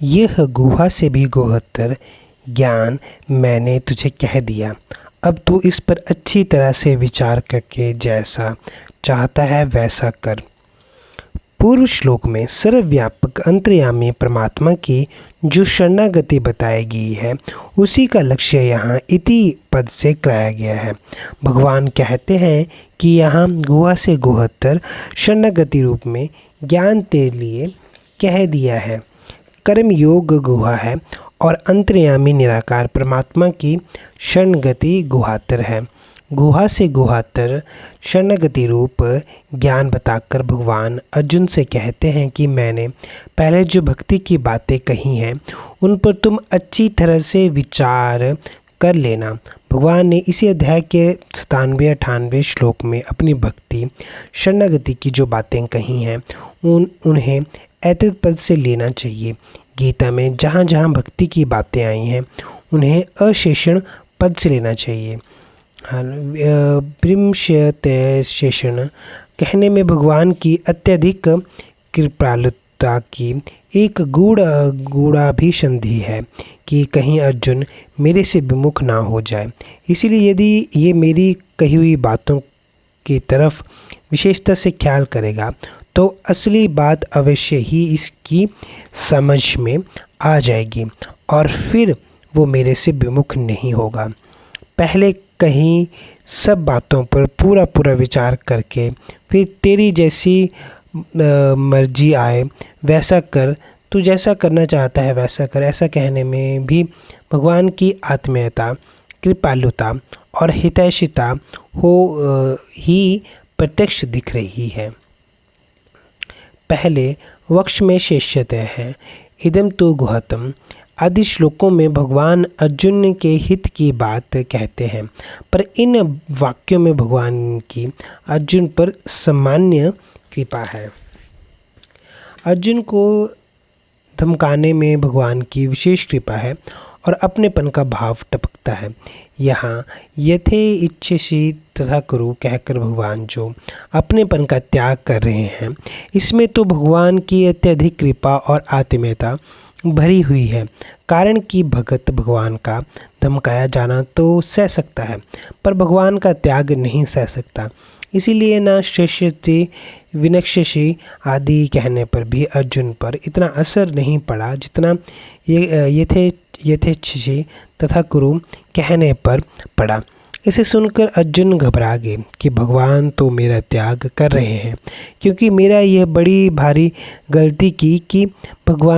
यह गुहा से भी गुहतर ज्ञान मैंने तुझे कह दिया। अब तू इस पर अच्छी तरह से विचार करके जैसा चाहता है वैसा कर। पूर्व श्लोक में सर्वव्यापक अंतर्यामी परमात्मा की जो शरणागति बताई गई है उसी का लक्ष्य यहाँ इति पद से कराया गया है। भगवान कहते हैं कि यहाँ गुहा से गुहतर शरणागति रूप में ज्ञान तेरे लिए कह दिया है। कर्म योग गुहा है और अंतर्यामी निराकार परमात्मा की शरणागति गुहातर है। गुहा से गुहातर शरणागति रूप ज्ञान बताकर भगवान अर्जुन से कहते हैं कि मैंने पहले जो भक्ति की बातें कही हैं उन पर तुम अच्छी तरह से विचार कर लेना। भगवान ने इसी अध्याय के 97-98 श्लोक में अपनी भक्ति शरणागति की जो बातें कही हैं उन्हें ऐतद पद से लेना चाहिए। गीता में जहाँ जहाँ भक्ति की बातें आई हैं उन्हें अशेषण पद से लेना चाहिए। विमृश्यते शेषण कहने में भगवान की अत्यधिक कृपालुता की एक गूढ़ाभिसंधि है कि कहीं अर्जुन मेरे से विमुख ना हो जाए। इसीलिए यदि ये मेरी कही हुई बातों की तरफ विशेषता से ख्याल करेगा तो असली बात अवश्य ही इसकी समझ में आ जाएगी और फिर वो मेरे से विमुख नहीं होगा। पहले कहीं सब बातों पर पूरा विचार करके फिर तेरी जैसी मर्जी आए वैसा कर, तू जैसा करना चाहता है वैसा कर। ऐसा कहने में भी भगवान की आत्मीयता, कृपालुता और हितैषिता ही प्रत्यक्ष दिख रही है। पहले वक्ष में शेष्यते है इदम तो गुहतम आदि श्लोकों में भगवान अर्जुन के हित की बात कहते हैं, पर इन वाक्यों में भगवान की अर्जुन पर सामान्य कृपा है। अर्जुन को धमकाने में भगवान की विशेष कृपा है और अपनेपन का भाव टपकता है। यहाँ यथे इच्छसि तथा कुरु कहकर भगवान जो अपनेपन का त्याग कर रहे हैं इसमें तो भगवान की अत्यधिक कृपा और आत्मीयता भरी हुई है। कारण कि भगत भगवान का धमकाया जाना तो सह सकता है पर भगवान का त्याग नहीं सह सकता। इसीलिए न श्रेष्ठति विनक्षसि आदि कहने पर भी अर्जुन पर इतना असर नहीं पड़ा जितना यथेच्छसि तथा कुरु कहने पर पड़ा। इसे सुनकर अर्जुन घबरा गए कि भगवान तो मेरा त्याग कर रहे हैं, क्योंकि मेरा यह बड़ी भारी गलती की कि भगवान